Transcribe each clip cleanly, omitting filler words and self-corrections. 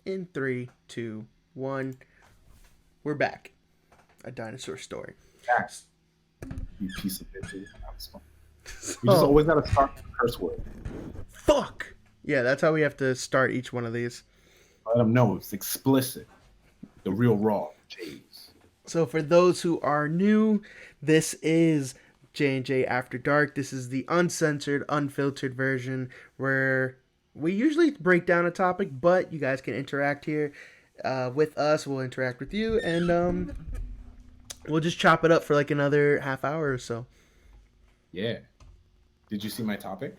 In three, two, one, we're back. A dinosaur story. Jack, you piece of bitches. We just Oh, always got to start with a curse word. fuck! Yeah, that's how we have to start each one of these. Let them know it's explicit. The real raw J's. So for those who are new, this is J&J After Dark. This is the uncensored, unfiltered version where we usually break down a topic, but you guys can interact here with us. We'll interact with you, and we'll just chop it up for like another half hour or so. Yeah. Did you see my topic?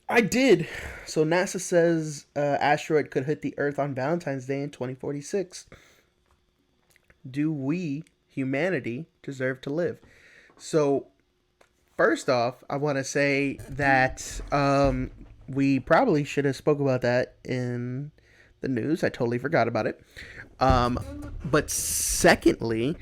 I did. So NASA says asteroid could hit the Earth on Valentine's Day in 2046. Do we, humanity, deserve to live? So first off, I want to say that we probably should have spoke about that in the news. I totally forgot about it. But secondly,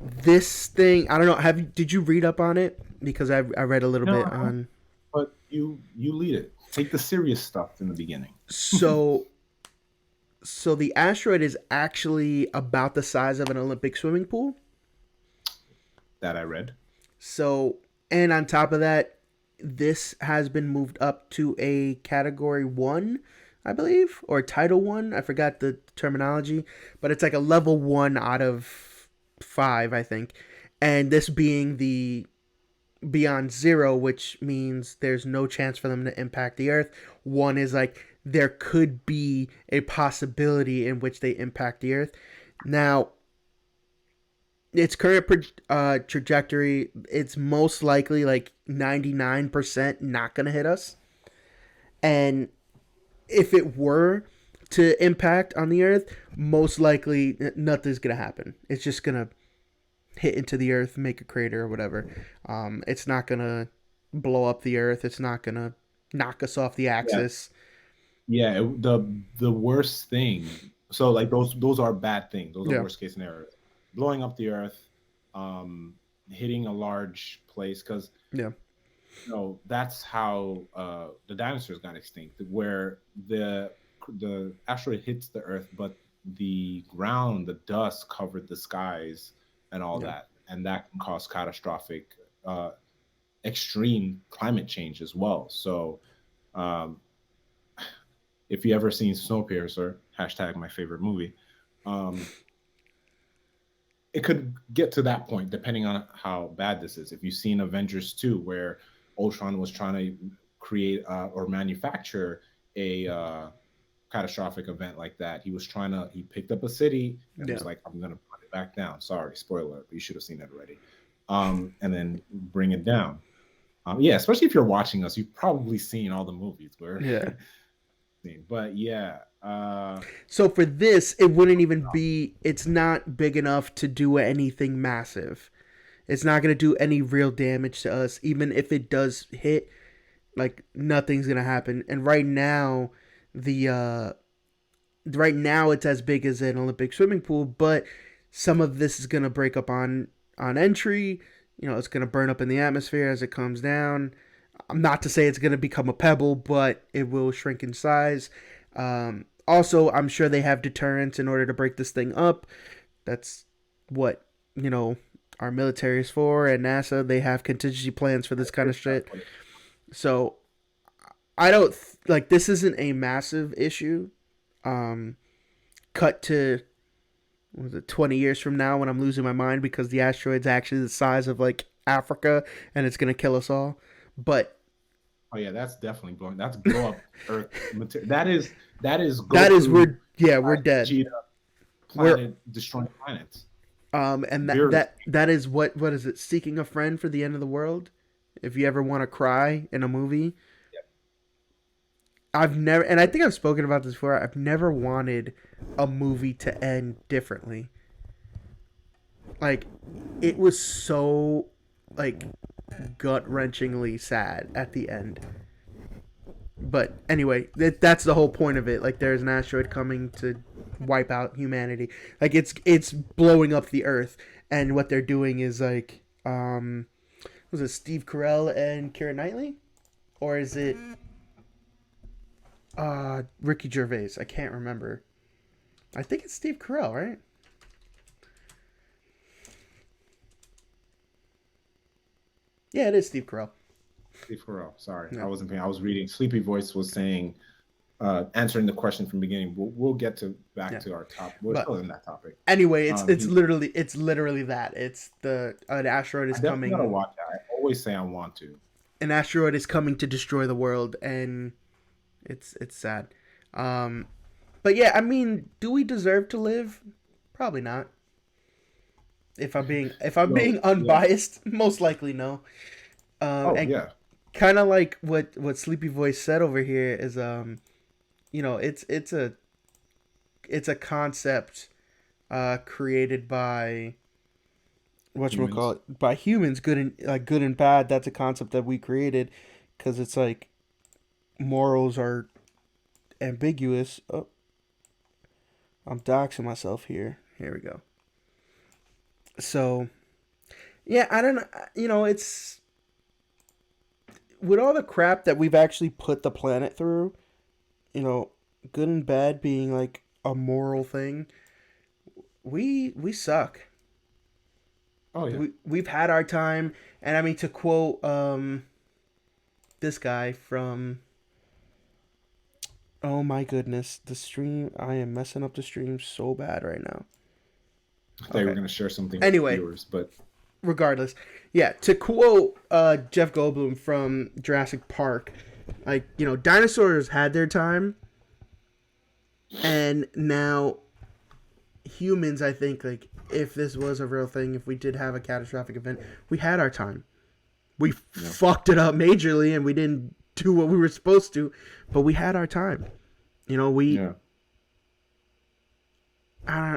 this thing, I don't know. Did you read up on it? Because I read a little No, bit I haven't. on. But you lead it. Take the serious stuff in the beginning. So so the asteroid is actually about the size of an Olympic swimming pool. That I read. So, and on top of that, this has been moved up to a category one, I believe, or title one. I forgot the terminology, but it's like a level one out of five, I think. And this being the beyond zero, which means there's no chance for them to impact the Earth. One is like there could be a possibility in which they impact the Earth. Now, its current trajectory, it's most likely like 99% not going to hit us. And if it were to impact on the Earth, most likely nothing's going to happen. It's just going to hit into the Earth, make a crater or whatever. It's not going to blow up the Earth. It's not going to knock us off the Yeah. axis. Yeah. The worst thing. So like those are bad things. Those are Yeah. worst case scenarios. Blowing up the earth, hitting a large place because Yeah. that's how the dinosaurs got extinct, where the asteroid hits the Earth, but the ground, the dust covered the skies and all Yeah. that, and that can cause catastrophic, extreme climate change as well. So, um, if you ever seen Snowpiercer, hashtag my favorite movie, um, it could get to that point depending on how bad this is. If you've seen Avengers 2, where Ultron was trying to create or manufacture a catastrophic event like that, he picked up a city and Yeah. was like, I'm going to put it back down. Sorry, spoiler, but you should have seen it already. And then bring it down. Yeah, especially if you're watching us, you've probably seen all the movies where, Yeah. but yeah, So for this, it wouldn't even be. It's not big enough to do anything massive. It's not gonna do any real damage to us, even if it does hit. Like nothing's gonna happen. And the right now it's as big as an Olympic swimming pool, but some of this is gonna break up on entry. You know, it's gonna burn up in the atmosphere as it comes down. Not to say it's gonna become a pebble, but it will shrink in size. Also, I'm sure they have deterrents in order to break this thing up. That's what you know our military is for, and NASA. They have contingency plans for this kind of shit. So I don't like this. Isn't a massive issue. Um, cut to what was it 20 years from now when I'm losing my mind because the asteroid's actually the size of like Africa and it's gonna kill us all. But oh yeah, that's definitely blowing. That's blow up Earth material. That is that is Goku, we're dead. Vegeta, We're planet destroying planets. and Very. that is what is it? Seeking a friend for the end of the world. If you ever want to cry in a movie, I've never, and I think I've spoken about this before. I've never wanted a movie to end differently. Like, it was so like gut wrenchingly sad at the end. But anyway, that's the whole point of it. Like, there's an asteroid coming to wipe out humanity. Like, it's blowing up the Earth, and what they're doing is like, was it Steve Carell and Keira Knightley, or is it Ricky Gervais? I can't remember. I think it's Steve Carell, right? Yeah, it is Steve Carell. Steve Carell. Sorry, I Yeah, wasn't paying. I was reading. Sleepy Voice was saying, answering the question from the beginning. We'll get to back yeah. to our top. We're But still in that topic. anyway, it's He. literally that. It's the an asteroid is I definitely gotta coming. watch it. I always say I want to. An asteroid is coming to destroy the world, and it's sad. Um, but yeah, I mean, do we deserve to live? Probably not. If I'm being So yeah. unbiased, most likely no. Oh And yeah. kind of like what Sleepy Voice said over here is it's a concept created by what we call Humans. it, by humans, good and bad. That's a concept that we created because it's like morals are ambiguous. Oh, I'm doxing myself here. Here we go. So yeah, I don't know. It's with all the crap that we've actually put the planet through. You know, good and bad being like a moral thing. We suck. Oh yeah. We've had our time, and I mean to quote this guy from, oh my goodness, the stream. I am messing up the stream so bad right now. I thought you were Okay. gonna share something with the Anyway, viewers, but regardless, yeah. To quote Jeff Goldblum from Jurassic Park, like dinosaurs had their time, and now humans. I think like if this was a real thing, if we did have a catastrophic event, we had our time. We yeah. fucked it up majorly, and we didn't do what we were supposed to, but we had our time. We Yeah.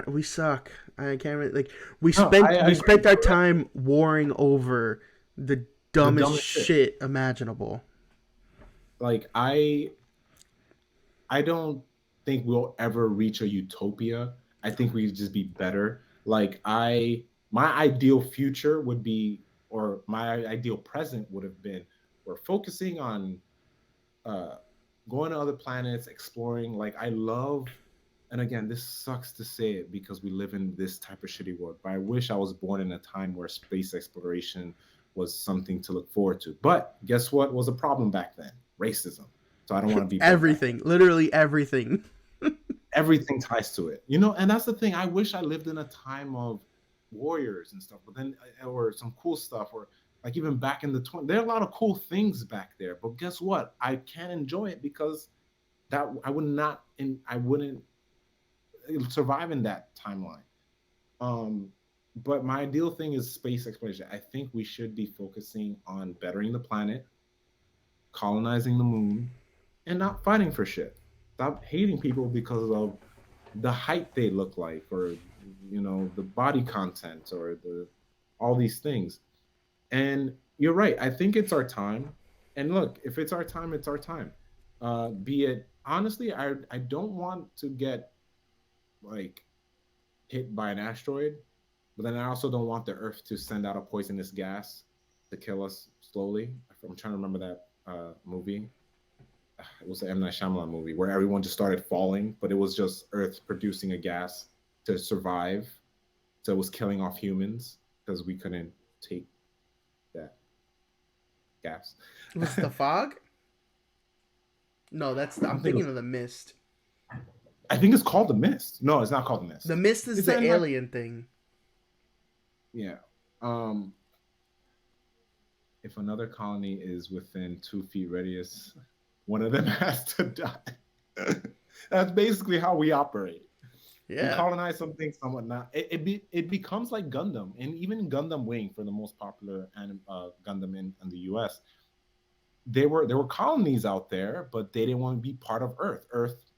we suck. I can't really, like we No, spent I we agree. spent our time warring over the The dumbest dumbest shit. shit imaginable. Like I don't think we'll ever reach a utopia. I think we just be better. Like my ideal future would be, or my ideal present would have been, we're focusing on uh, going to other planets, exploring. Like I love, and again, this sucks to say it because we live in this type of shitty world. But I wish I was born in a time where space exploration was something to look forward to. But guess what was a problem back then? Racism. So I don't want to be born back then. Everything, literally everything. Everything ties to it, and that's the thing. I wish I lived in a time of warriors and stuff, but then or some cool stuff, or like even back in the 20s, there are a lot of cool things back there. But guess what? I can't enjoy it because that I would not, and I wouldn't survive in that timeline. Um, but my ideal thing is space exploration. I think we should be focusing on bettering the planet, colonizing the moon, and not fighting for shit. Stop hating people because of the height they look like, or the body content, or the all these things. And you're right. I think it's our time. And look, if it's our time, it's our time. Be it honestly, I don't want to get like hit by an asteroid, but then I also don't want the Earth to send out a poisonous gas to kill us slowly. I'm trying to remember that movie. It was the M Night Shyamalan movie where everyone just started falling, but it was just Earth producing a gas to survive. So it was killing off humans because we couldn't take that gas. Was it the fog? No, I I'm think it thinking was. of the mist. I think it's called the Mist. No, it's not called the The Mist. mist is It's the M Night. alien thing. Yeah. Um, if another colony is within 2 feet radius, one of them has to die. That's basically how we operate. We Yeah. colonize something, somewhat not. It becomes like Gundam, and even Gundam Wing, for the most popular Gundam in the U.S. There were colonies out there, but they didn't want to be part of Earth. Earth,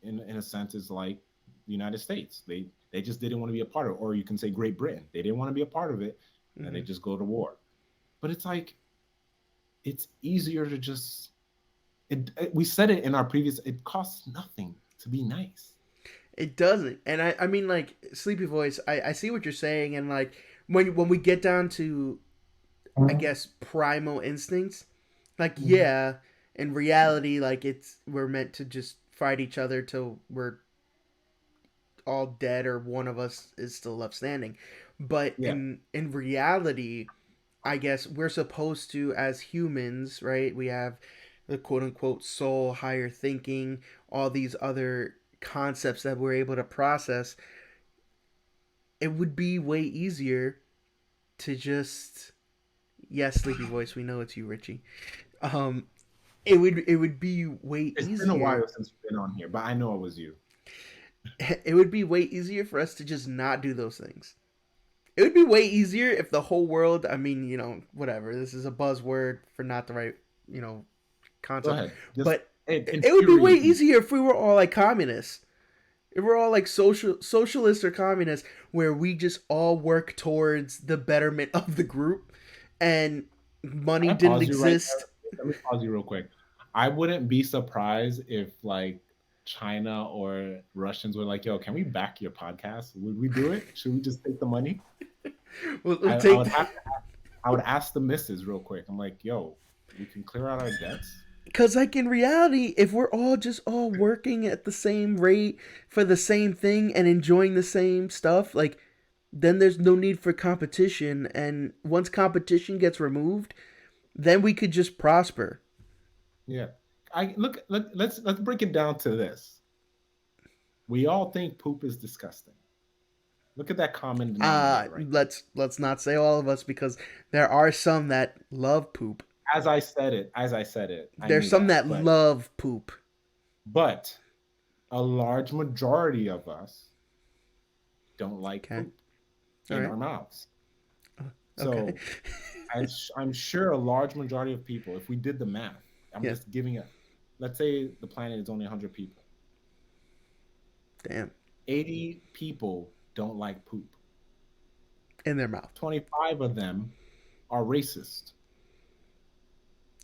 in a sense, is like the United States. They just didn't want to be a part of it, or you can say Great Britain. They didn't want to be a part of it, and they Mm-hmm. just go to war. But it's like it's easier to just. We said it in our previous. It costs nothing to be nice. It doesn't, and I mean like Sleepy Voice. I see what you're saying, and like when we get down to I guess primal instincts, like Mhm. yeah, in reality, like we're meant to just fight each other till we're all dead or one of us is still left standing. But Yeah. in reality, I guess we're supposed to, as humans, right? We have the quote unquote soul, higher thinking, all these other concepts that we're able to process. It would be way easier to just, yes, sleepy voice, we know it's you, Richie. Um, it would be way It's been a easier. while since you've been on here, but I know it was you. It would be way easier for us to just not do those things. It would be way easier if the whole world, I mean, whatever. This is a buzzword for not the right, you know, Go concept. ahead. Just But it it would be way infuriate me. easier if we were all like communists. If we're all like socialists or communists, where we just all work towards the betterment of the group, and Can money I didn't pause you right exist. there? Let me pause you real quick. I wouldn't be surprised if like China or Russians were like, "Yo, can we back your podcast? Would we do it? Should we just take the money?" We'll I take would have to. I would ask the missus real quick. I'm like, "Yo, we can clear out our debts." because like in reality, if we're all just all working at the same rate for the same thing and enjoying the same stuff, like then there's no need for competition. And once competition gets removed, then we could just prosper. Yeah. I look. Let's break it down to this. We all think poop is disgusting. Look at that common denominator right there. Let's not say all of us, because there are some that love poop. As I said it, I There's knew some that. that love poop. But a large majority of us don't like Okay. poop All in right. our mouths. Okay. So I'm sure a large majority of people, if we did the math, I'm Yeah. just giving it, let's say the planet is only 100 people. Damn. 80 people don't like poop. In their mouth. 25 of them are racist.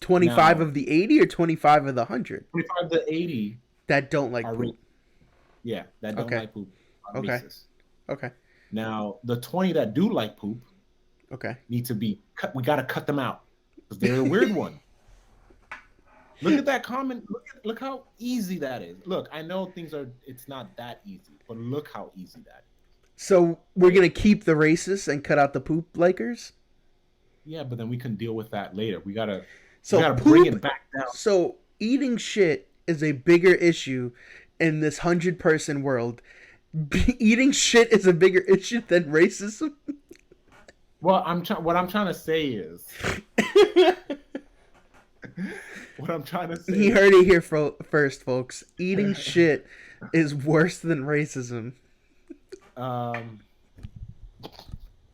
25 Now, of the 80 or 25 of the 100 25 to 80 that don't like are poop. yeah, that don't Okay. like poop are Okay. racist. Okay. Now, the 20 that do like poop Okay. need to be cut. We got to cut them out because they're a weird one. Look at that comment. Look how easy that is. Look, I know it's not that easy, but look how easy that is. So we're Right? gonna keep the racists and cut out the poop likers. Yeah, but then we can deal with that later. We So gotta bring poop. it back down. So eating shit is a bigger issue in this 100-person world. Eating shit is a bigger issue than racism. Well, what I'm trying to say is what I'm trying to say You is heard it here first, folks. Eating shit is worse than racism. um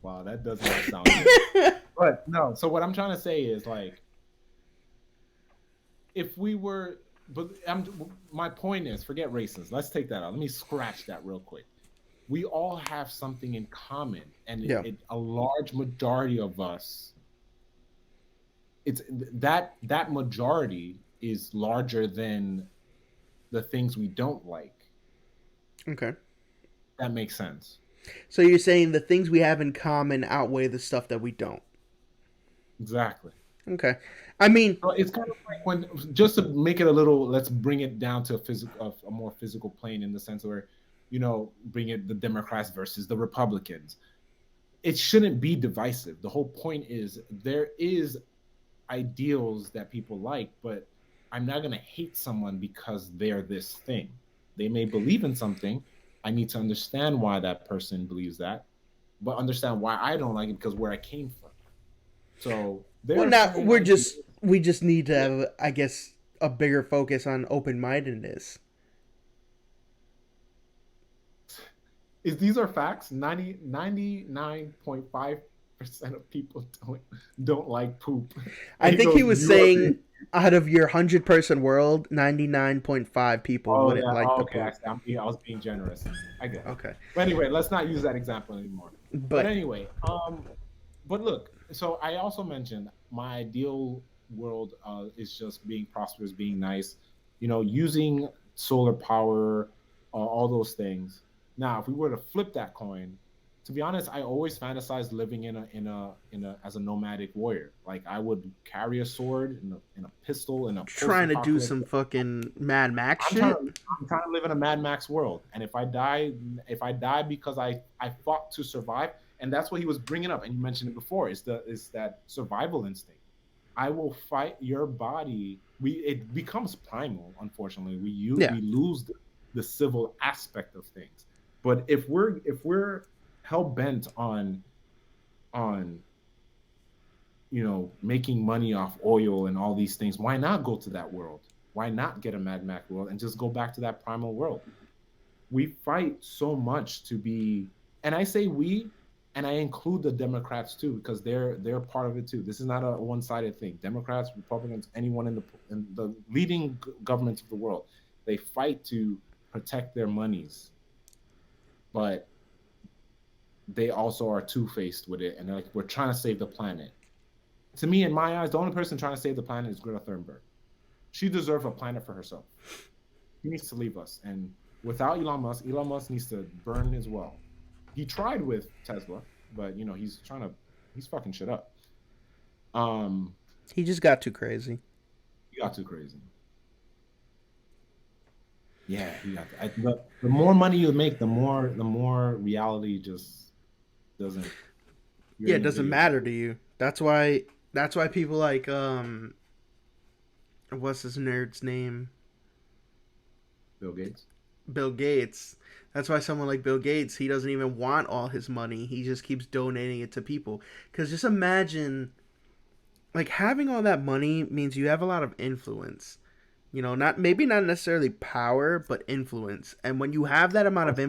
wow, that does not sound good. But no, so what I'm trying to say is like if we were but my point is forget racism. Let's take that out. Let me scratch that real quick. We all have something in common, and Yeah. a large majority of us, it's that majority is larger than the things we don't like. Okay. That makes sense. So you're saying the things we have in common outweigh the stuff that we don't. Exactly. Okay. I mean, So it's kind of like when just to make it a little, let's bring it down to a more physical plane in the sense where, bring it the Democrats versus the Republicans. It shouldn't be divisive. The whole point is there is ideals that people like, but I'm not going to hate someone because they're this thing. They may believe in something. I need to understand why that person believes that, but understand why I don't like it because where I came from. So there well, are now certain ideas. we just need to Yeah. have, I guess, a bigger focus on open mindedness. These are facts. 99.5% of people don't like poop. I Ain't think no he was zero. saying out of your 100-person world, 99.5 people Oh, wouldn't that. like Oh, the okay. poop. I was being generous. I get it. Okay. But anyway, let's not use that example anymore. But But anyway, but look. So I also mentioned my ideal world is just being prosperous, being nice. Using solar power, all those things. Now, if we were to flip that coin, to be honest, I always fantasized living in a as a nomadic warrior. Like I would carry a sword and a pistol in a Trying to do post-apocalyptic. some fucking Mad Max I'm trying shit. to I'm trying to live in a Mad Max world, and if I die because I fought to survive, and that's what he was bringing up, and you mentioned it before, is that survival instinct. I will fight your body. It becomes primal. Unfortunately, Yeah. we lose the civil aspect of things. But if we're hell bent on making money off oil and all these things, why not go to that world? Why not get a Mad Max world and just go back to that primal world? We fight so much to be, and I say we, and I include the Democrats too, because they're part of it too. This is not a one-sided thing. Democrats, Republicans, anyone in the leading governments of the world, they fight to protect their monies, but they also are two-faced with it, and they're like, we're trying to save the planet. To me, in my eyes, the only person trying to save the planet is Greta Thunberg. She deserves a planet for herself. He needs to leave us. And without Elon Musk needs to burn as well. He tried with Tesla, but he's fucking shit up. Um, He just got too crazy. he got too crazy. Yeah, he got. The more money you make, the more reality just doesn't. You're Yeah, in it a doesn't video matter game. to you. That's why people like what's his nerd's name? Bill Gates. Bill Gates. That's why someone like Bill Gates, he doesn't even want all his money. He just keeps donating it to people. Cuz just imagine like having all that money means you have a lot of influence. Not maybe not necessarily power, but influence. And when you have that amount of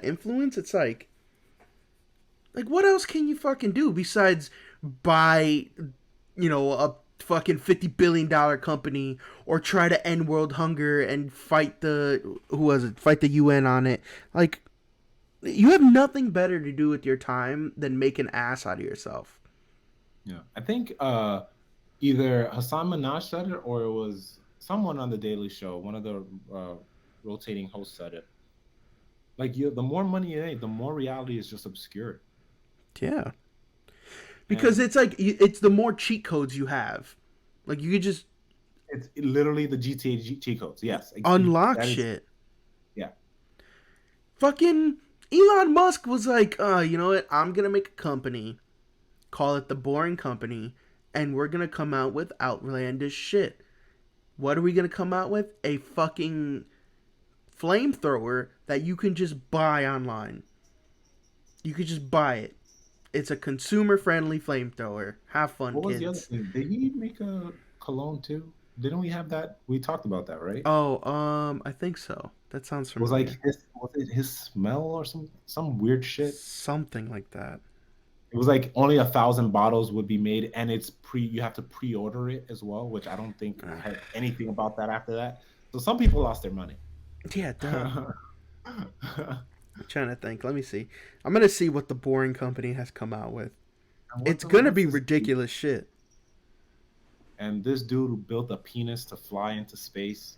influence, it's like what else can you fucking do besides buy, a fucking $50 billion company or try to end world hunger and fight the who was it? Fight the UN on it. Like you have nothing better to do with your time than make an ass out of yourself. Yeah, I think either Hassan Minaj said it or it was someone on the Daily Show. One of the rotating hosts said it. Like the more money you make, the more reality is just obscured. Yeah. Because And it's like it's the more cheat codes you have. Like you could just it's literally the GTA cheat codes. Yes, unlock that is. shit. Yeah. Fucking Elon Musk was like, you know what? I'm gonna make a company, call it the Boring Company, and we're gonna come out with outlandish shit. What are we gonna come out with? A fucking flamethrower that you can just buy online. You could just buy it. It's a consumer friendly flamethrower. Have fun, What was the other kids. thing? Did he make a cologne too? Didn't we have that? We talked about that, right? Oh, I think so. That sounds It was like familiar. his was it his smell or some weird shit. Something like that. It was like only 1,000 bottles would be made, and it's you have to pre-order it as well, which I don't think I heard anything about that after that. So some people lost their money. Yeah, duh. And I'm trying to think. Let me see. I'm gonna see what the Boring Company has come out with. It's gonna what's be this dude? ridiculous shit. And this dude who built a penis to fly into space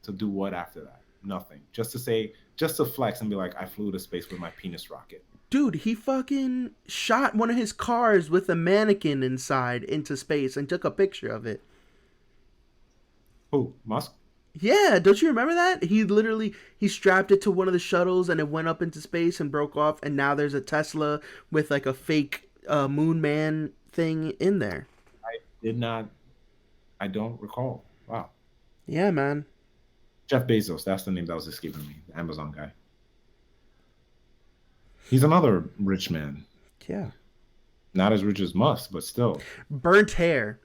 to do what after that? Nothing. Just to flex and be like, I flew to space with my penis rocket. Dude, he fucking shot one of his cars with a mannequin inside into space and took a picture of it. Who? Musk? Yeah, don't you remember that? He strapped it to one of the shuttles and it went up into space and broke off and now there's a Tesla with like a fake moon man thing in there. I did not. I don't recall. Wow. Yeah, man. Jeff Bezos. That's the name that was escaping me. The Amazon guy. He's another rich man. Yeah. Not as rich as Musk, but still. Burnt hair.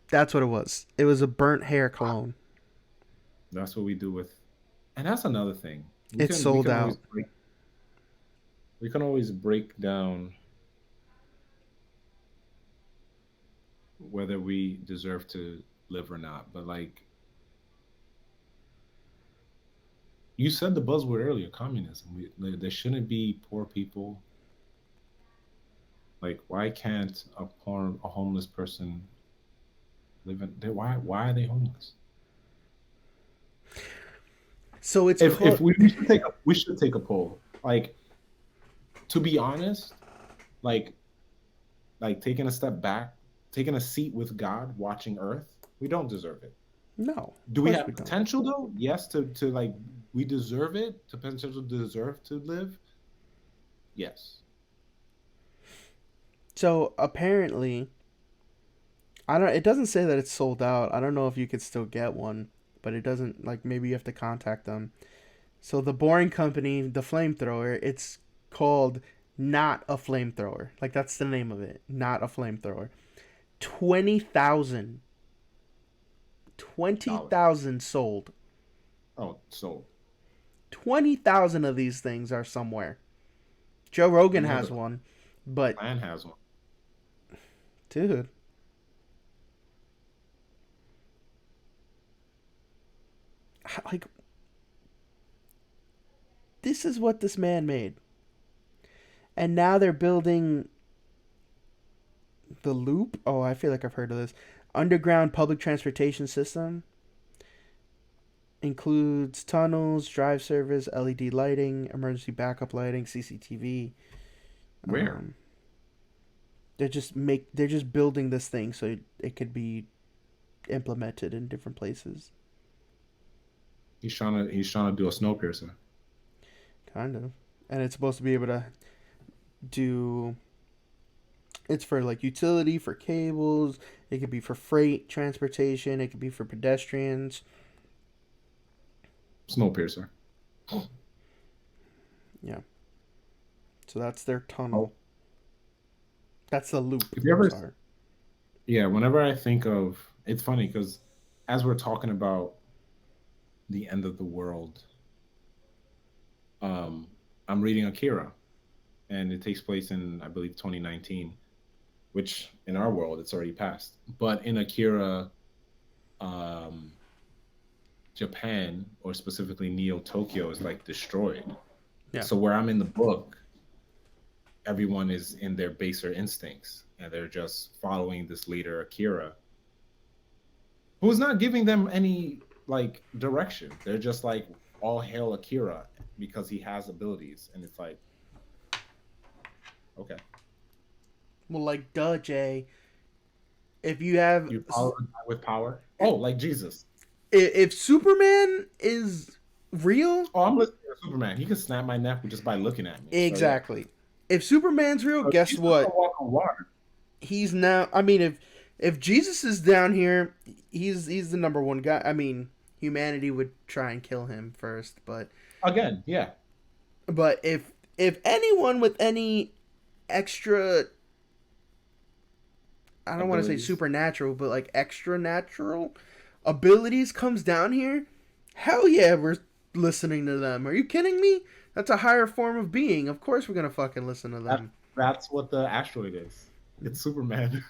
That's what it was. It was a burnt hair cologne. That's what we do with. And that's another thing. It's sold out. We can always break down whether we deserve to live or not. But like you said the buzzword earlier, communism. There shouldn't be poor people. Like, why can't a homeless person live in? Why are they homeless? So it's If called we should take a poll. Like, to be honest, like taking a step back, taking a seat with God, watching Earth, we don't deserve it. No, Do of we course have we don't. potential though? Yes, to like we deserve it, to potential deserve to live. Yes. So apparently, I don't. It doesn't say that it's sold out. I don't know if you could still get one, but it doesn't. Like maybe you have to contact them. So the Boring Company, the flamethrower, it's called Not a Flamethrower. Like that's the name of it. Not a Flamethrower. 20,000. Twenty Dollar. thousand sold. Oh, so 20,000 of these things are somewhere. Joe Rogan you know has the one, but clan has one. dude, like this is what this man made. And now they're building the loop. Oh, I feel like I've heard of this. Underground public transportation system includes tunnels, drive service, LED lighting, emergency backup lighting, CCTV. Where? They're just building this thing so it could be implemented in different places. He's trying to do a snow piercer. Kind of. And it's supposed to be able to do, it's for like utility, for cables, it could be for freight transportation, it could be for pedestrians. Snow piercer. Yeah. So that's their Oh, tunnel. That's the loop. if you I'm ever, sorry. yeah, whenever I think of, it's funny because as we're talking about the end of the world, um, I'm reading Akira, and it takes place in I believe 2019, which in our world it's already passed. But in Akira, um, Japan or specifically Neo Tokyo is like destroyed. Yeah. So where I'm in the book, everyone is in their baser instincts and they're just following this leader Akira, who's not giving them any like direction. They're just like all hail Akira because he has abilities, and it's like okay, Well, like, duh, Jay. If you have. you follow a guy with power. Oh, like Jesus. If Superman is real. Oh, I'm listening to Superman. He can snap my neck just by looking at me. So yeah. Exactly. If Superman's real, So guess Jesus can what? walk on water. He's now. I mean, if Jesus is down here, he's the number one guy. I mean, humanity would try and kill him first, Again, yeah. but if anyone with any extra, I don't want to say Abilities. supernatural, but like extra natural abilities comes down here, hell yeah, we're listening to them. Are you kidding me? That's a higher form of being. Of course we're gonna fucking listen to That, them. that's what the asteroid is. It's Superman.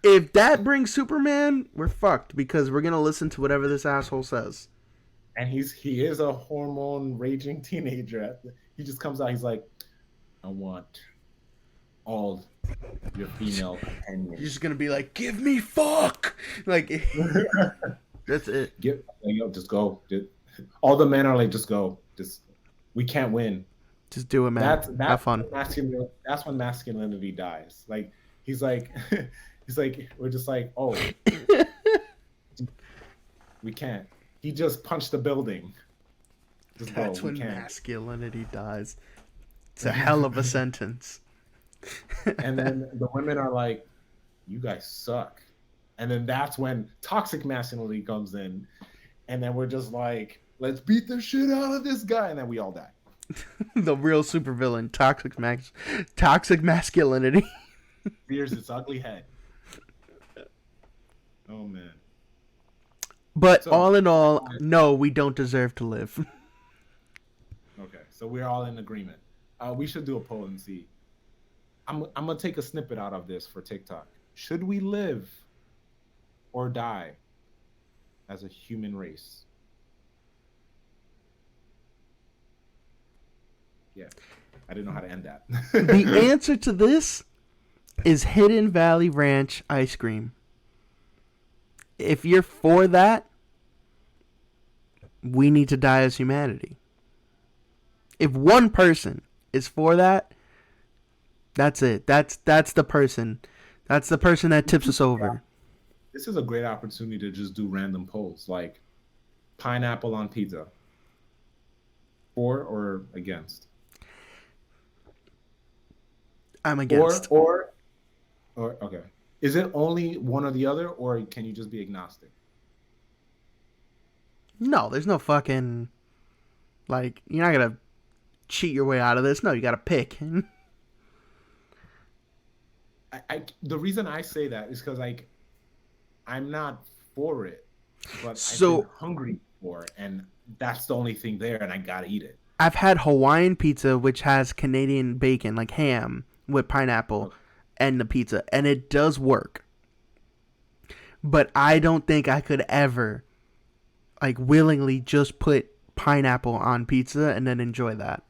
If that brings Superman, we're fucked because we're gonna listen to whatever this asshole says. And he is a hormone raging teenager. He just comes out. He's like, I want all your female You're companions. just gonna be like, "Give me fuck," like that's it. Just go. All the men are like, just go. Just we can't win. Just do it, man. That's Have that's fun. when that's when masculinity dies. Like he's like he's like we're just like oh we can't. He just punched the building. Just go. That's We when can't. masculinity dies. It's a hell of a sentence. And then the women are like, you guys suck. And then that's when toxic masculinity comes in. And then we're just like, let's beat the shit out of this guy. And then we all die. The real supervillain, toxic masculinity. Rears its ugly head. Oh, man. But So, all in all, no, we don't deserve to live. okay. So we're all in agreement. We should do a poll and see. I'm going to take a snippet out of this for TikTok. Should we live or die as a human race? Yeah. I didn't know how to end that. The answer to this is Hidden Valley Ranch ice cream. If you're for that, we need to die as humanity. If one person is for that, that's it. That's the person. That's the person that tips us over. This is a great opportunity to just do random polls, like pineapple on pizza. For or against? I'm against. Or okay. Is it only one or the other, or can you just be agnostic? No, there's no fucking like you're not gonna cheat your way out of this. No, you gotta pick. The reason I say that is because like I'm not for it, but I've been So hungry for it, and that's the only thing there, and I gotta eat it. I've had Hawaiian pizza, which has Canadian bacon, like ham with pineapple, Okay. and the pizza, and it does work. But I don't think I could ever, like, willingly just put pineapple on pizza and then enjoy that.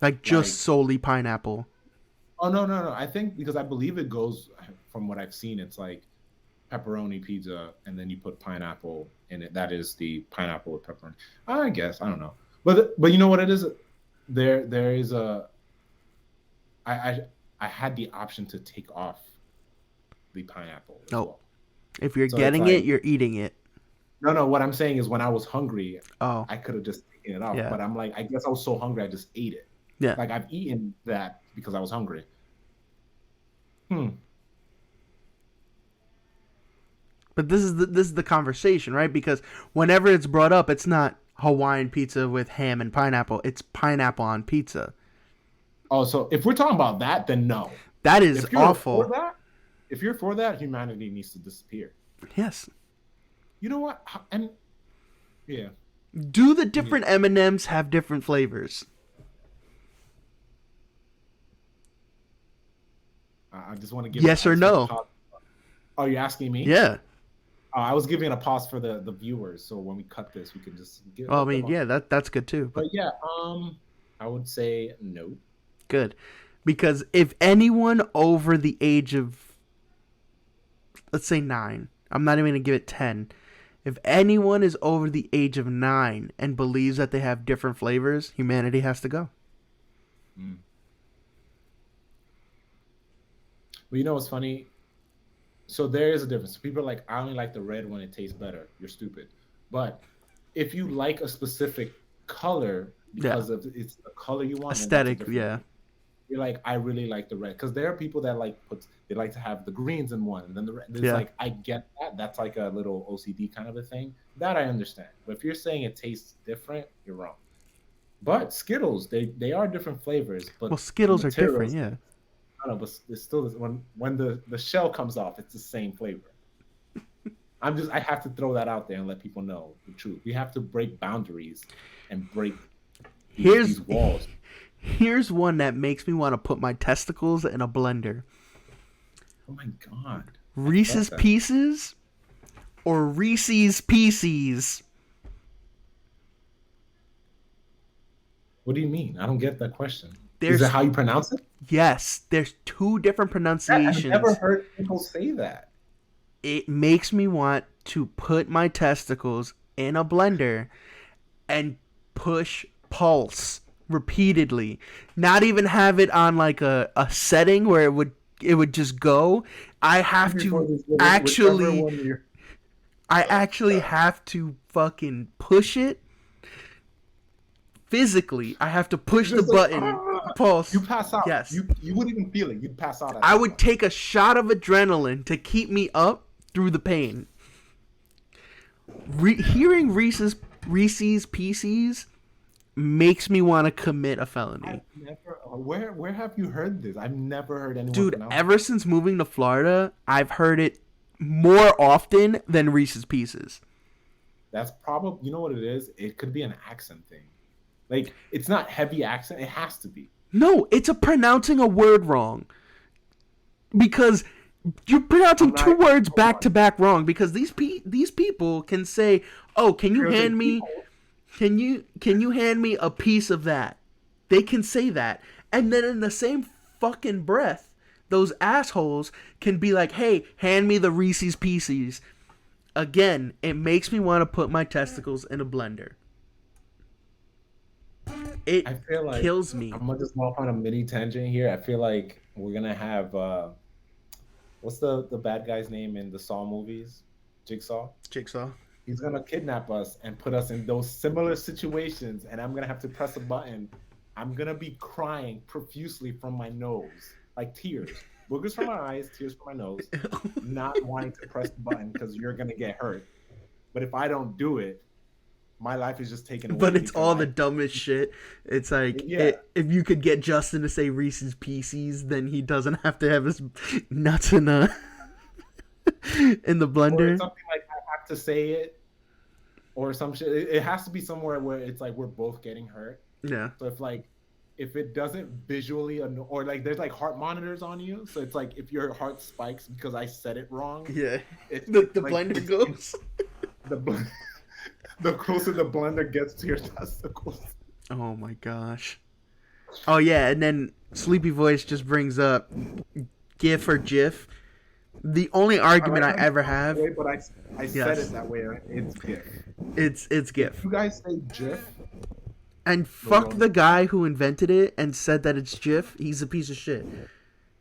Like, just Like, solely pineapple. oh no, I think because I believe it goes from what I've seen, it's like pepperoni pizza, and then you put pineapple in it. That is the pineapple with pepperoni. I guess I don't know, but you know what it is. There is a I I I had the option to take off the pineapple as Nope. well. If you're So it's getting it, like you're eating it. no. What I'm saying is when I was hungry, Oh, I could have just taken it off. yeah. But I'm like, I guess I was so hungry, I just ate it. Yeah. Like I've eaten that because I was hungry. Hmm. But this is the conversation, right? Because whenever it's brought up, it's not Hawaiian pizza with ham and pineapple. It's pineapple on pizza. Oh, so if we're talking about that, then no. That is If you're for awful. that, if you're for that, humanity needs to disappear. Yes. You know what? And yeah, Do the different M&Ms have different flavors? I just want to give. Yes I or just want to no? pause. Oh, you're asking me? Yeah. I was giving a pause for the viewers, so when we cut this, we can just give Well, I let them mean, up. yeah, that's good too. But But yeah, I would say no. good, because if anyone over the age of, let's say 9, I'm not even gonna give it 10. If anyone is over the age of 9 and believes that they have different flavors, humanity has to go. Mm. But you know what's funny? So there is a difference. People are like, I only like the red when it tastes better. You're stupid. But if you like a specific color Yeah. because of it's the color you want, then that's a Aesthetic. different Yeah. thing. You're like, I really like the red because there are people that they like to have the greens in one, and then the red. It's Yeah. like I get that. That's like a little OCD kind of a thing. That I understand. But if you're saying it tastes different, you're wrong. But Skittles, they are different flavors, Well, but the Skittles are different. materials, Yeah. I don't know, but it's still when the shell comes off, it's the same flavor. I have to throw that out there and let people know the truth. We have to break boundaries and break Here's these walls. here's one that makes me want to put my testicles in a blender. Oh my god. I Reese's felt that. Pieces or Reese's Pieces? What do you mean? I don't get that question. Is that There's how you pronounce it? Yes, there's 2 different I've never pronunciations. heard people say that. It makes me want to put my testicles in a blender and push pulse repeatedly. Not even have it on like a setting where it would just go. I have Before to this little, whichever actually one you're. I actually have to fucking push it physically. I have to push the Just like, button. Pulse. you pass out. Yes. You wouldn't even feel it. You'd pass out. At I that would point. take a shot of adrenaline to keep me up through the pain. Hearing Reese's Pieces makes me want to commit a felony. Where have you heard this? I've never heard anyone Dude, pronounce ever since moving to Florida, I've heard it more often than Reese's Pieces. That's probably, you know what it is? It could be an accent thing. Like, it's not heavy accent. It has to be. No, it's a pronouncing a word wrong. Because you're pronouncing two words back to back wrong. Because these people can say, "Oh, can you hand me a piece of that?" They can say that, and then in the same fucking breath, those assholes can be like, "Hey, hand me the Reese's Pieces." Again, it makes me want to put my testicles in a blender. It I feel like kills me. I'm gonna just go off on a mini tangent here. I feel like we're gonna have what's the bad guy's name in the Saw movies? Jigsaw. Jigsaw. He's gonna kidnap us and put us in those similar situations, and I'm gonna have to press a button. I'm gonna be crying profusely from my nose, like tears, boogers from my eyes, tears from my nose, not wanting to press the button because you're gonna get hurt. But if I don't do it, my life is just taken away But it's because all the I, dumbest shit. It's like yeah. if you could get Justin to say Reese's Pieces, then he doesn't have to have his nuts in a in the Or blender. something like I have to say it, or some shit. It has to be somewhere where it's like we're both getting hurt. Yeah. So if it doesn't visually or like there's like heart monitors on you, so it's like if your heart spikes because I said it wrong, Yeah. it's The like blender goes. the the closer the blender gets to your testicles. Oh my gosh. Oh yeah, and then Sleepy Voice just brings up GIF or GIF. The only I argument like I how you ever talk that have, way, but I said yes, it that way. It's GIF. it's If GIF. you guys say GIF, And the fuck world. the guy who invented it and said that it's GIF. He's a piece of shit.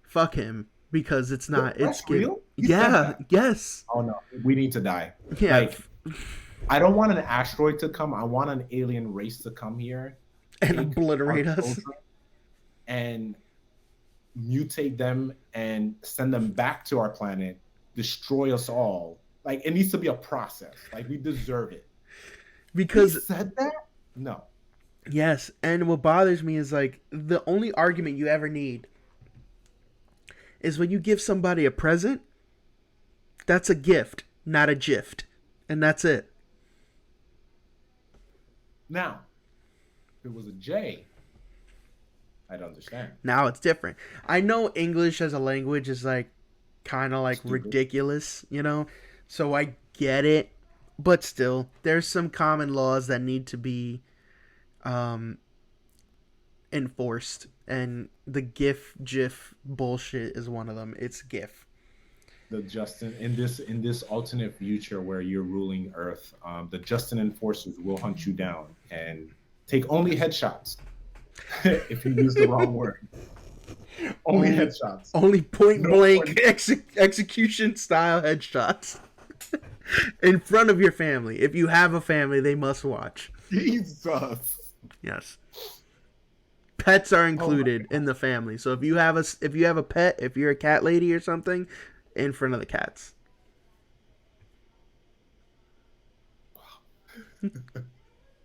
Fuck him because it's not. It's That's GIF. real. He said Yeah. that. Yes. Oh no, we need to die. Yeah. Like I don't want an asteroid to come. I want an alien race to come here, And take our obliterate us. children, and mutate them and send them back to our planet, destroy us all. Like it needs to be a process. Like we deserve it. He Because said that? No. yes, and what bothers me is like the only argument you ever need is when you give somebody a present. That's a gift, not a gift, and that's it. Now, if it was a J, I'd understand. Now it's different. I know English as a language is like kind of like Stupid. ridiculous, you know? So I get it, but still there's some common laws that need to be um enforced, and the GIF bullshit is one of them. It's GIF. The Justin in this alternate future where you're ruling Earth, the Justin enforcers will hunt you down and take only headshots if you use the wrong word. Only headshots. Only point No blank execution style headshots in front of your family. If you have a family, they must watch. Jesus. Yes. Pets are included in the family. So if you have a pet, if you're a cat lady or something, in front of the cats.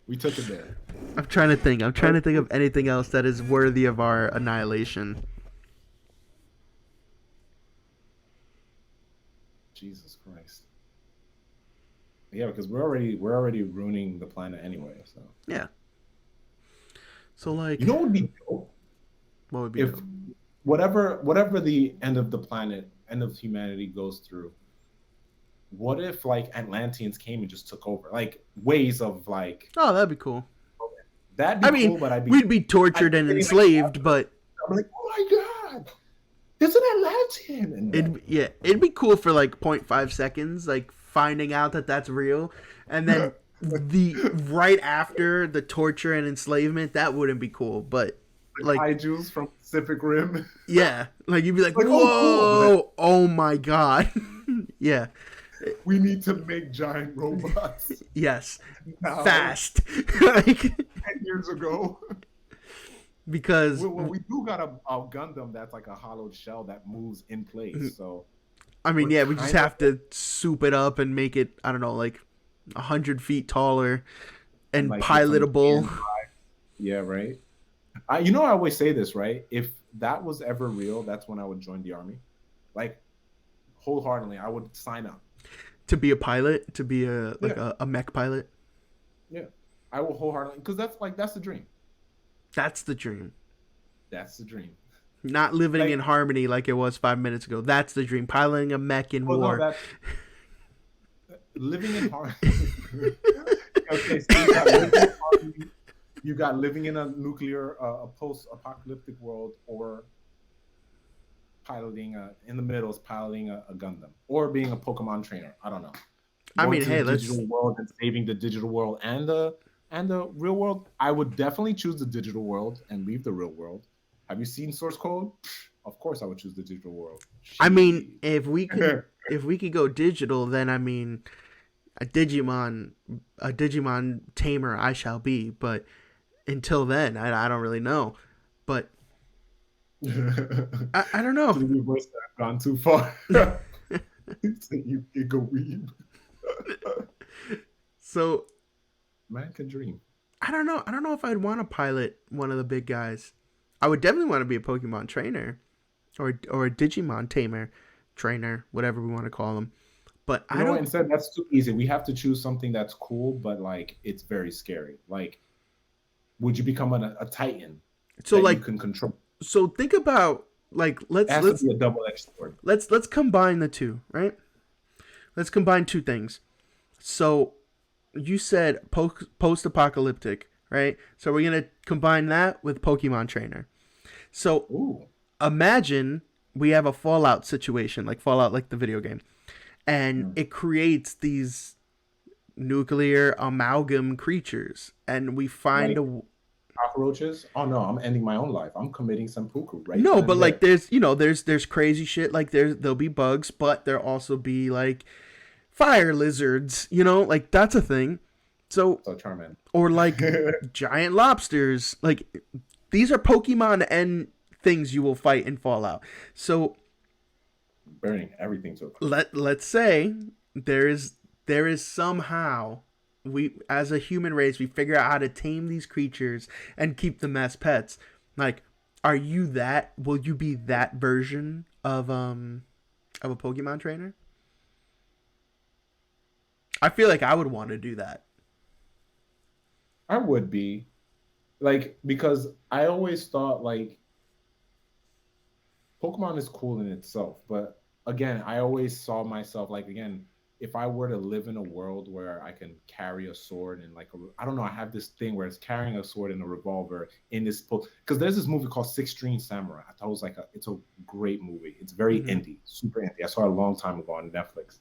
We took it there. I'm trying to think. I'm trying to think of anything else that is worthy of our annihilation. Jesus Christ. Yeah, because we're already ruining the planet anyway. So Yeah. So like, you know what would be dope? what would be If dope? whatever the end of the planet, end of humanity goes through, what if like Atlanteans came and just took over? Like ways of like Oh, that'd be cool. that'd be I mean, cool, but we'd be tortured and enslaved, but I'm like, oh my god, there's an Atlantean. And it'd be cool for like 0.5 seconds, like finding out that that's real, and then the right after the torture and enslavement, that wouldn't be cool. But like, Kaiju's from Pacific Rim. yeah, like you'd be like, Like, whoa, oh, cool. oh my god, yeah, We need to make giant robots yes, now. fast, like 10 years ago. because Well, we do got a Gundam that's like a hollowed shell that moves in place. So I mean, we're yeah, we just kind of- have to soup it up and make it, I don't know, like 100 feet taller and like, pilotable. yeah, right. I always say this, right? If that was ever real, that's when I would join the army. Like wholeheartedly, I would sign up. To be a pilot, to be a mech pilot. Yeah, I will wholeheartedly because that's the dream. That's the dream. That's the dream. Not living Like- in harmony like it was 5 minutes ago. That's the dream. Piloting a mech in war. No, living in harmony. Okay, so you got living in harmony. You got living in a nuclear, a post-apocalyptic world, or piloting in the middle is piloting a Gundam, or being a Pokemon trainer. I don't know. I Going mean, to hey, the let's. digital world and saving the digital world and the And the real world, I would definitely choose the digital world and leave the real world. Have you seen source code? Of course, I would choose the digital world. I mean, She. if we could go digital, then I mean, a Digimon, a Digimon tamer I shall be. But until then, I don't really know. But I don't know. To the voice that I've gone too far. You go weeb. So Man can dream. I don't know. I don't know if I'd want to pilot one of the big guys. I would definitely want to be a Pokemon trainer or a Digimon tamer, trainer, whatever we want to call them. But You I know what? don't. Instead, that's too easy. We have to choose something that's cool, but like it's very scary. Like, would you become a titan So that you like, can control? so think about like It has to be a double-edged sword. let's combine the two, right? Let's combine two things. So you said post-apocalyptic, right? So we're gonna combine that with Pokemon trainer. So Ooh. imagine we have a Fallout situation, like Fallout, like the video game, and Hmm. it creates these nuclear amalgam creatures, and we find Like a cockroaches? Oh no, I'm ending my own life. I'm committing seppuku right no, then but and like there. there's crazy shit, like there'll be bugs, but there'll also be like fire lizards, like that's a thing. So So Charmander. or like giant lobsters, like these are Pokemon and things you will fight in Fallout. So Burning everything to a crisp. let's say there is somehow we as a human race we figure out how to tame these creatures and keep them as pets. Like, will you be that version of a Pokemon trainer? I feel like I would want to do that. I would be like because I always thought like Pokemon is cool in itself, but again, I always saw myself like again, if I were to live in a world where I can carry a sword and like I don't know, I have this thing where it's carrying a sword and a revolver in this because there's this movie called Six String Samurai. I thought it was like it's a great movie. It's very Mm-hmm. indie, super indie. I saw it a long time ago on Netflix.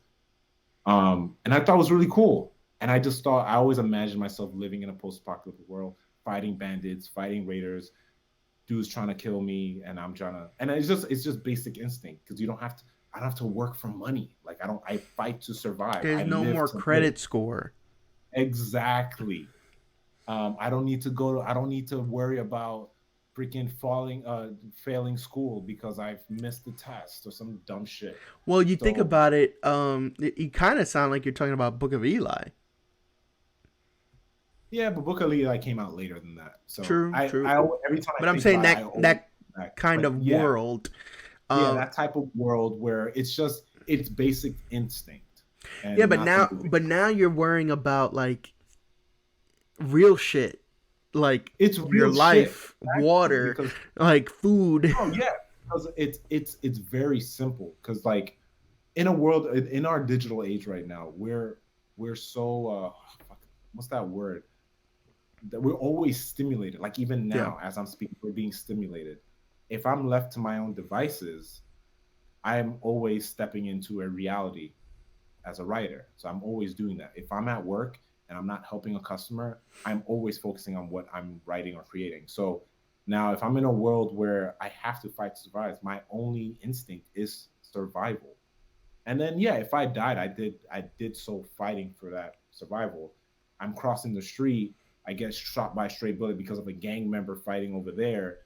And I thought it was really cool. And I just thought I always imagined myself living in a post-apocalyptic world, fighting bandits, fighting raiders, dude's trying to kill me and I'm trying to and it's just basic instinct because you don't have to I don't have to work for money. Like I fight to survive. There's I no live more to live. credit score. Exactly. I don't need to worry about freaking failing school because I've missed the test or some dumb shit. Well, you think So about it, you kind of sound like you're talking about Book of Eli. yeah, but Book of Eli came out later than that. So True, true. every time I But I'm think saying about it, I that always come back. kind But of yeah, world. yeah, Um, that type of world where it's basic instinct yeah, and nothing moving. but now you're worrying about like real shit, like It's your real shit, life, exactly. water, Because like food. oh yeah, because it's very simple. Because like in a world in our digital age right now, we're so what's that word? That we're always stimulated. Like even Yeah. now, as I'm speaking, we're being stimulated. If I'm left to my own devices, I'm always stepping into a reality as a writer. So I'm always doing that. If I'm at work and I'm not helping a customer, I'm always focusing on what I'm writing or creating. So now if I'm in a world where I have to fight to survive, my only instinct is survival. And then yeah, if I died, I did so fighting for that survival. I'm crossing the street, I get shot by a stray bullet because of a gang member fighting over there.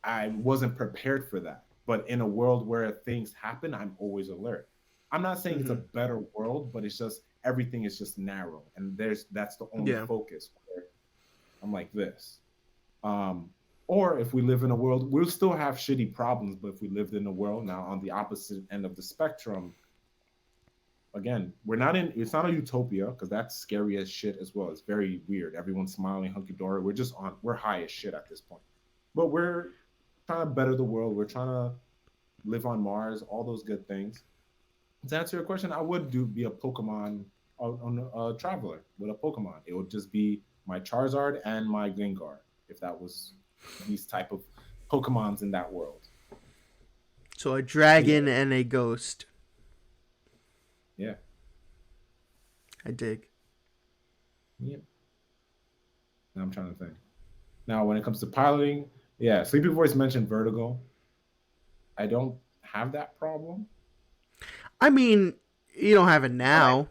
I wasn't prepared for that. But in a world where things happen, I'm always alert. I'm not saying it's a Hmm. better world, but it's just everything is just narrow, and that's the only Yeah. focus. Where I'm like this. Um, or if we live in a world, we'll still have shitty problems, but if we lived in a world now on the opposite end of the spectrum, again, we're not in. It's not a utopia because that's scary as shit as well. It's very weird. Everyone's smiling hunky dory. We're just on. We're high as shit at this point, but we're trying to better the world. We're trying to live on Mars. All those good things. To answer your question, I would do be a Pokemon on a traveler with a Pokemon. It would just be my Charizard and my Gengar if that was these type of Pokemons in that world. So a But yeah, dragon and a ghost. yeah, I dig. yeah. Now I'm trying to think. Now, when it comes to piloting, yeah, Sleepy Voice mentioned vertigo. I don't have that problem, I mean, you don't have it but now.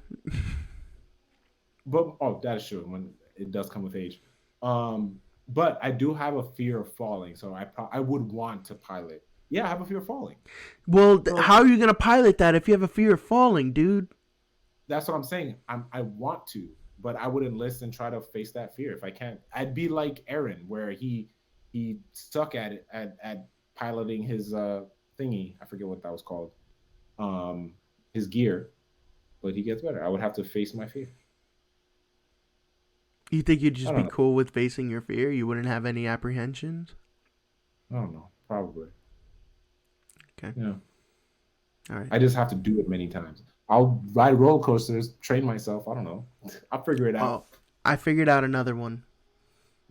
that is true. When it does come with age, um, but I do have a fear of falling, so I would want to pilot. Yeah, I have a fear of falling. Well, how So are you gonna pilot that if you have a fear of falling, dude? that's what I'm saying. I want to, but I would enlist and try to face that fear if I can. I'd be like Aaron, where he stuck at it at piloting his thingy. I forget what that was called. Um, his gear, but he gets better. I would have to face my fear. You think you'd I just don't be know. cool with facing your fear? You wouldn't have any apprehensions? I don't know. Probably. Okay. Yeah. All right. I just have to do it many times. I'll ride roller coasters, train myself. I don't know. I'll figure it out. Oh, I figured out another one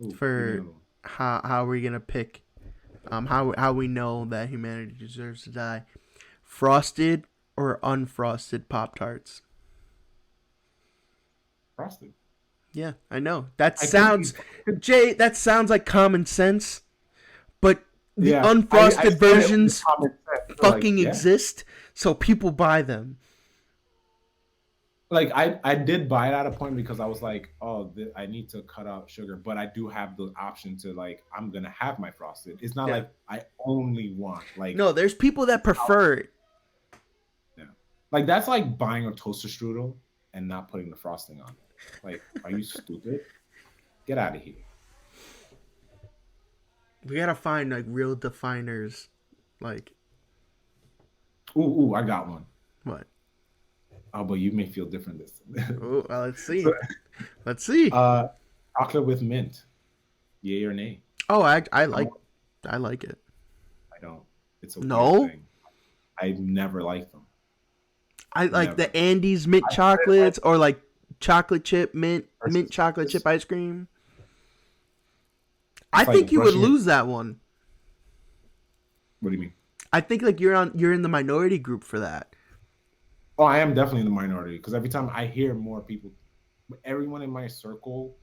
Ooh, give me for another one. how we're gonna pick how we know that humanity deserves to die. Frosted or unfrosted Pop Tarts? Frosted. Yeah, I know. That I could be. sounds Jay, that sounds like common sense, but the Yeah, I unfrosted said it with versions common sense. So like, fucking yeah, exist, so people buy them. like I did buy it at a point because I was like, oh, I need to cut out sugar, but I do have the option to like I'm gonna have my frosted. It's not Yeah. like I only want like No, there's people that prefer it. yeah, like that's like buying a toaster strudel and not putting the frosting on it. Like, are you stupid? Get out of here. We gotta find like real definers. Like Ooh, I got one. what? Oh, but you may feel different this. Oh, well, let's So, see. Let's see. uh, chocolate with mint, yay or nay? Oh, I don't. I like it. I don't. It's a weird No, thing. I never liked them. I like the Never. Andes mint I tried it chocolates or like chocolate chip mint versus chocolate chip this. ice cream. I It's think like you would brushing your. lose that one. What do you mean? I think like you're in the minority group for that. Oh, I am definitely in the minority because every time I hear more people, everyone in my circle,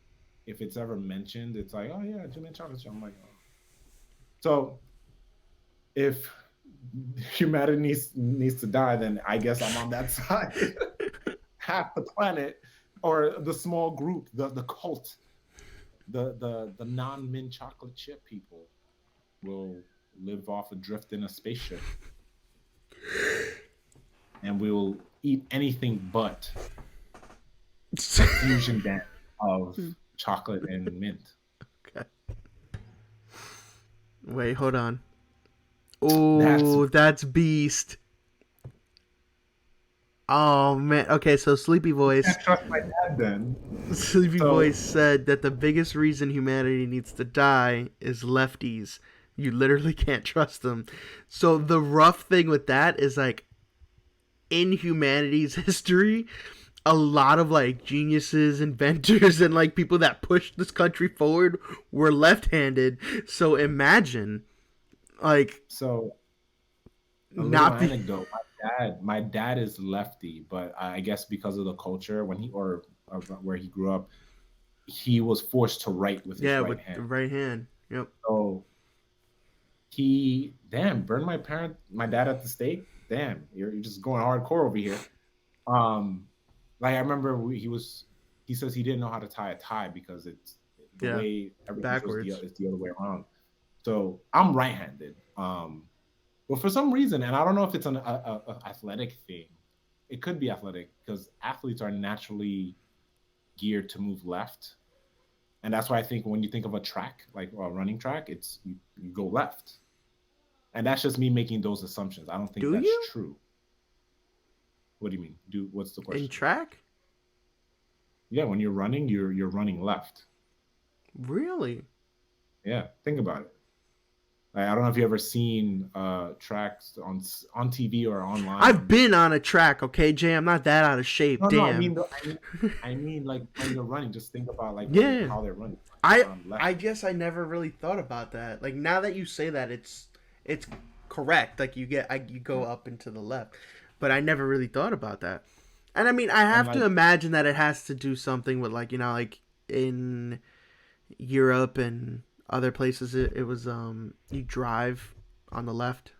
if it's ever mentioned, it's like, oh yeah, Jimmy chocolate chip. I'm like, oh. So if humanity needs to die, then I guess I'm on that side. Half the planet, or the small group, the cult, the non mint chocolate chip people will live off adrift in a spaceship, and we will eat anything but a fusion dance of chocolate and mint. Okay. Wait, hold on. That's Oh, that's beast. Oh man. Okay, so Sleepy I Voice. trust my dad then. Sleepy So Voice said that the biggest reason humanity needs to die is lefties. You literally can't trust them. So the rough thing with that is like in humanity's history, a lot of like geniuses, inventors, and like people that pushed this country forward were left-handed. So imagine like so a little not be anecdote. My dad is lefty, but I guess because of the culture when he or where he grew up, he was forced to write with his yeah right with the hand. right hand. Yep. So he damn burned my dad at the stake. Damn, you're just going hardcore over here. Um, like I remember he says he didn't know how to tie a tie because it's the Yeah. way everyone shows Backwards. it's the other way around. So I'm right-handed. But for some reason, and I don't know if it's an athletic thing, it could be athletic because athletes are naturally geared to move left, and that's why I think when you think of a track, like a running track, it's you go left, and that's just me making those assumptions. I don't think Do that's you true. What do you mean? What's the in question? track? Yeah, when you're running, you're running left. Really? Yeah, think about it. Like, I don't know if you ever seen tracks on TV or I've online. been on a track. Okay, Jay. I'm not that out of shape. No, Damn. I mean, like when you're running, just think about like Yeah. how they're running. I Left. I guess I never really thought about that. Like now that you say that, it's correct. Like you go up and to the left, but I never really thought about that. And I mean, I And have to like, imagine that it has to do something with like like in Europe and other places, it was you drive on the left.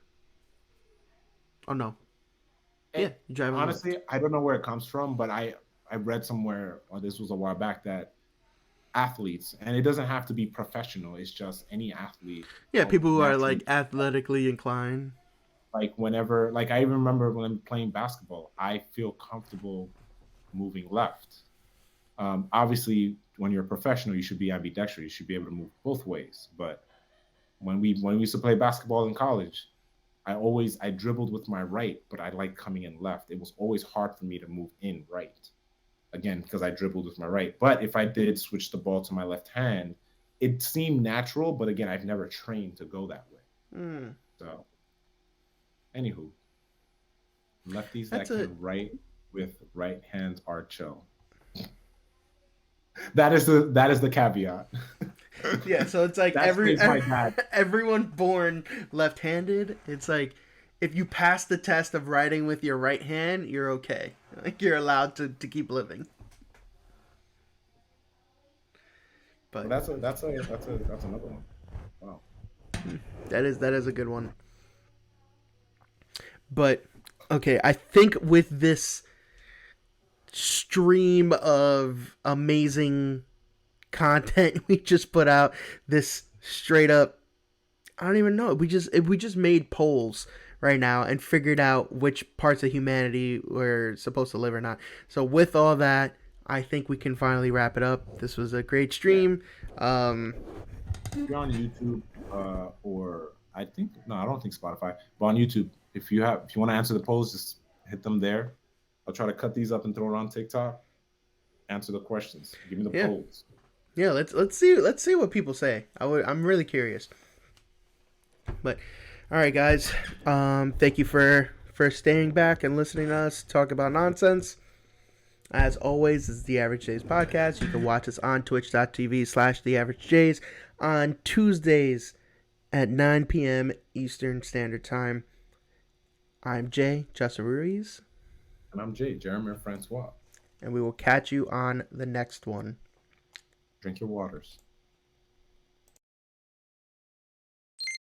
Oh no, yeah, It, you drive on the left. honestly, I don't know where it comes from, but I read somewhere, or this was a while back, that athletes, and it doesn't have to be professional. It's just any athlete Yeah, people who are naturally, like athletically inclined. like whenever, like I remember when I'm playing basketball, I feel comfortable moving left. Obviously, when you're a professional, you should be ambidextrous. You should be able to move both ways. But when we used to play basketball in college, I dribbled with my right, but I like coming in left. It was always hard for me to move in right. Again, because I dribbled with my right. But if I did switch the ball to my left hand, it seemed natural. But again, I've never trained to go that way. Mm, So, anywho, lefties that's that a can write with right hands are chill. That is the caveat. yeah. So it's like That stays my dad. everyone born left-handed. It's like if you pass the test of writing with your right hand, you're okay. Like you're allowed to keep living. But But that's another one. Wow. that is a good one. But okay, I think with this stream of amazing content we just put out, this straight up, I don't even know. We just made polls right now and figured out which parts of humanity we're supposed to live or not. So with all that, I think we can finally wrap it up. This was a great Yeah. stream. Um, If you're on YouTube, or I think no, I don't think Spotify, but on YouTube, if you want to answer the polls, just hit them there. I'll try to cut these up and throw it on TikTok. Answer the questions. Give me the yeah, polls. yeah. Let's see what people say. I'm really curious. But all right, guys. Thank you for staying back and listening to us talk about nonsense. As always, this is the Average Jays podcast. You can watch us on twitch.tv/the Average Jays on Tuesdays at 9 p.m. Eastern Standard Time. I'm Jay, Justin Ruiz, And I'm Jay, Jeremy Francois. and we will catch you on the next one. Drink your waters.